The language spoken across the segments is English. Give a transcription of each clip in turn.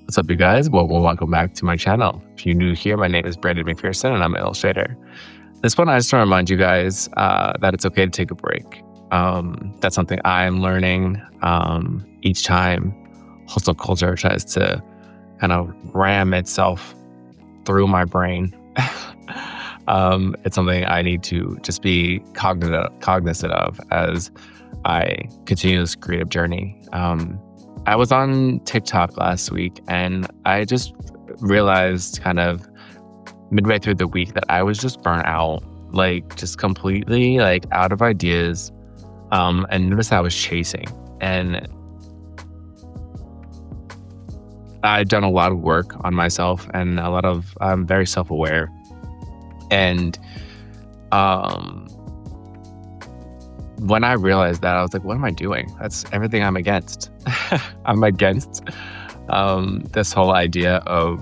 What's up, you guys? Welcome back to my channel. If you're new here, my name is Brandon McPherson, and I'm an illustrator. This one, I just want to remind you guys that it's okay to take a break. That's something I'm learning each time hustle culture tries to kind of ram itself through my brain. It's something I need to just be cognizant of as I continue this creative journey. I was on TikTok last week, and I just realized kind of midway through the week that I was just burnt out, like just completely like out of ideas. And noticed I was chasing, and I've done a lot of work on myself, and I'm very self-aware. And when I realized that, I was like, what am I doing? That's everything I'm against. I'm against this whole idea of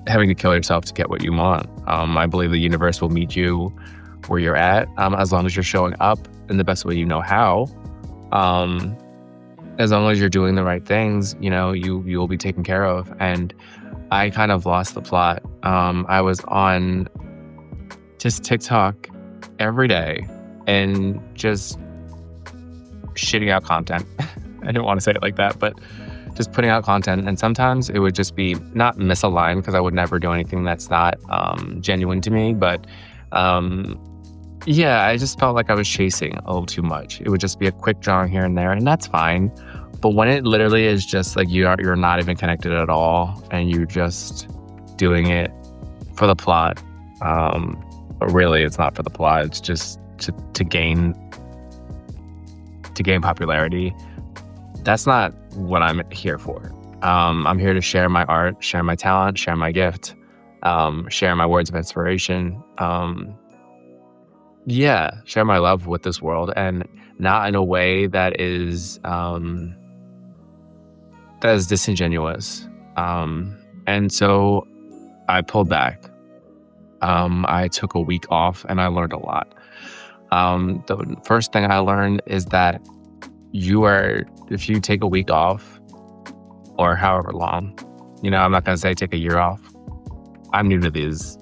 having to kill yourself to get what you want. I believe the universe will meet you where you're at, as long as you're showing up in the best way you know how. As long as you're doing the right things, you'll be taken care of. And I kind of lost the plot. I was on just TikTok every day and just shitting out content. I didn't want to say it like that, but just putting out content. And sometimes it would just be not misaligned, because I would never do anything that's not genuine to me. But yeah, I just felt like I was chasing a little too much. It would just be a quick drawing here and there, and that's fine. But when it literally is just like you're not even connected at all, and you're just doing it for the plot, but really it's not for the plot. It's just to gain popularity. That's not what I'm here for. I'm here to share my art, share my talent, share my gift, share my words of inspiration. Share my love with this world, and not in a way that is disingenuous. And so I pulled back. I took a week off, and I learned a lot. The first thing I learned is that if you take a week off, or however long, I'm not going to say take a year off. I'm new to these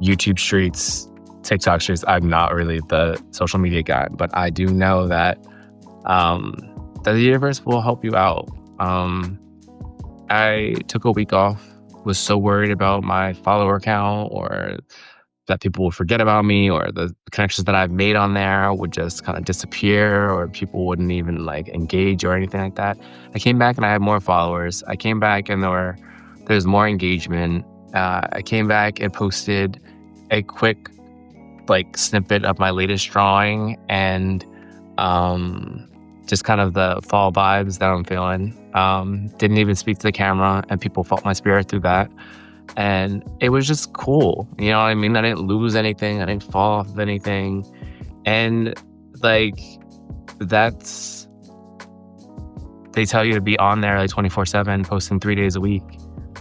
YouTube streets, TikTok streets. I'm not really the social media guy, but I do know that the universe will help you out. I took a week off, was so worried about my follower count, or that people will forget about me, or the connections that I've made on there would just kind of disappear, or people wouldn't even like engage or anything like that. I came back and I had more followers. I came back and there's more engagement. I came back and posted a quick like snippet of my latest drawing, and just kind of the fall vibes that I'm feeling. Didn't even speak to the camera, and people felt my spirit through that. And it was just cool. You know what I mean? I didn't lose anything. I didn't fall off of anything. And like, they tell you to be on there like 24/7, posting 3 days a week,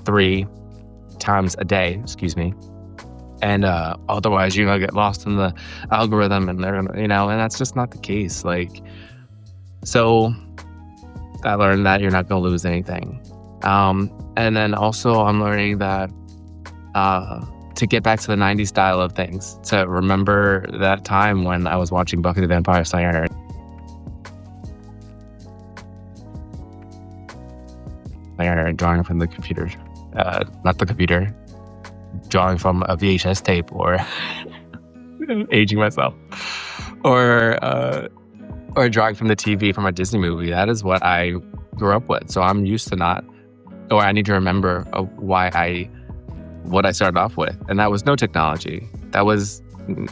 3 times a day, excuse me. And otherwise you're gonna get lost in the algorithm, and they're gonna, and that's just not the case. Like, so I learned that you're not gonna lose anything. And then also I'm learning that to get back to the 90s style of things, to remember that time when I was watching Buffy the Vampire Slayer and drawing from the computer, not the computer, drawing from a VHS tape, or aging myself, or drawing from the TV from a Disney movie. That is what I grew up with. So I'm used to I need to remember what I started off with. And that was no technology. That was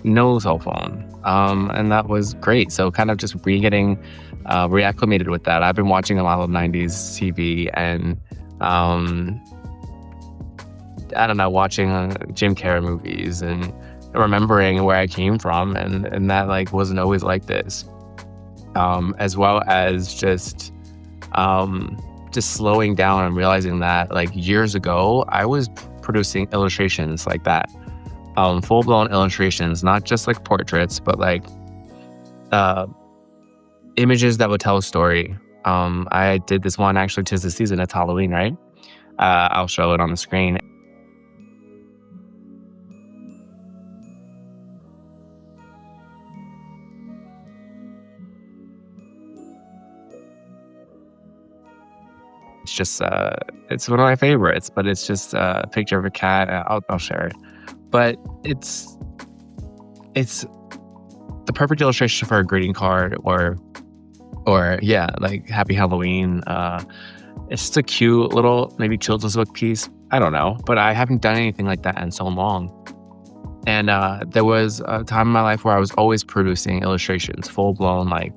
no cell phone. And that was great. So kind of just getting reacclimated with that. I've been watching a lot of 90s TV, and I don't know, watching Jim Carrey movies and remembering where I came from, and that like wasn't always like this. As well as just slowing down and realizing that like years ago, I was producing illustrations like that, full-blown illustrations, not just like portraits, but like images that would tell a story. I did this one, actually, 'tis the season, it's Halloween, right? I'll show it on the screen. It's just, it's one of my favorites, but it's just a picture of a cat. I'll share it. But it's the perfect illustration for a greeting card or yeah, like Happy Halloween. It's just a cute little maybe children's book piece. I don't know, but I haven't done anything like that in so long. And there was a time in my life where I was always producing illustrations, full blown like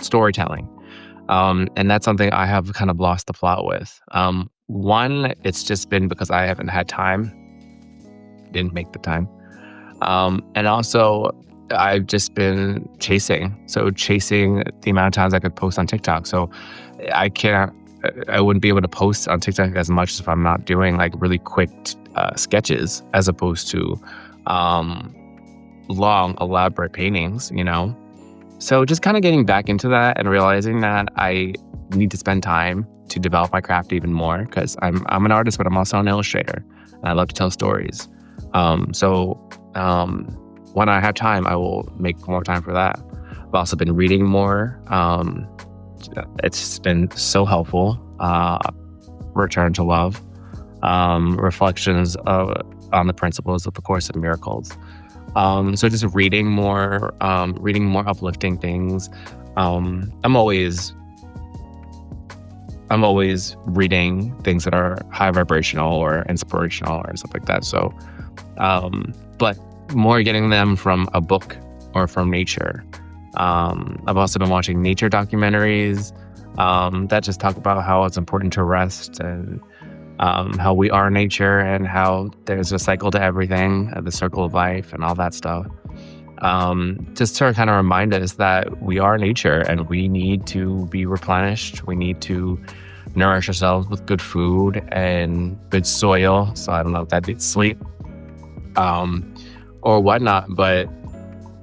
storytelling. And that's something I have kind of lost the plot with. One, it's just been because I haven't had time, didn't make the time. And also, I've just been chasing. So, chasing the amount of times I could post on TikTok. So, I can't, I wouldn't be able to post on TikTok as much if I'm not doing like really quick sketches as opposed to long, elaborate paintings, you know? So just kind of getting back into that and realizing that I need to spend time to develop my craft even more because I'm an artist, but I'm also an illustrator and I love to tell stories. So when I have time, I will make more time for that. I've also been reading more. It's been so helpful. Return to Love, reflections on the principles of the Course in Miracles. So just reading more uplifting things. I'm always reading things that are high vibrational or inspirational or stuff like that. So, but more getting them from a book or from nature. I've also been watching nature documentaries that just talk about how it's important to rest and how we are nature and how there's a cycle to everything, the circle of life and all that stuff. Just to kind of remind us that we are nature and we need to be replenished. We need to nourish ourselves with good food and good soil. So I don't know if that means sleep or whatnot, but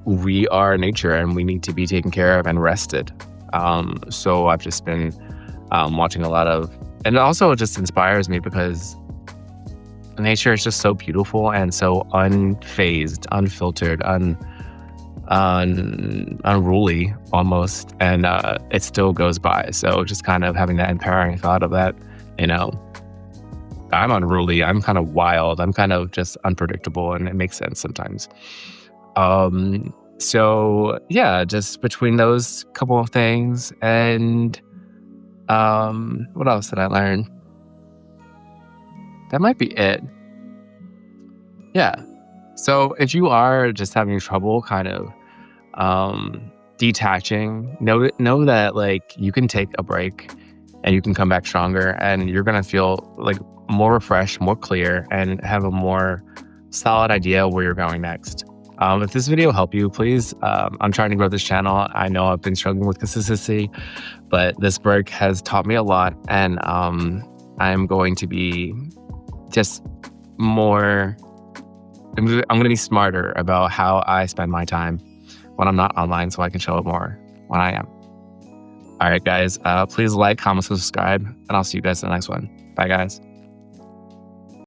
we are nature and we need to be taken care of and rested. So I've just been watching a lot of, and it also just inspires me because nature is just so beautiful and so unfazed, unfiltered, unruly almost, and it still goes by. So just kind of having that empowering thought of that, you know, I'm unruly, I'm kind of wild, I'm kind of just unpredictable, and it makes sense sometimes. So yeah, just between those couple of things and what else did I learn? That might be it. Yeah. So if you are just having trouble kind of detaching, know that like you can take a break and you can come back stronger and you're gonna feel like more refreshed, more clear, and have a more solid idea where you're going next. If this video helped you, please, I'm trying to grow this channel. I know I've been struggling with consistency, but this break has taught me a lot, and I'm going to be just more, I'm going to be smarter about how I spend my time when I'm not online so I can show up more when I am. All right, guys, please like, comment, subscribe, and I'll see you guys in the next one. Bye, guys.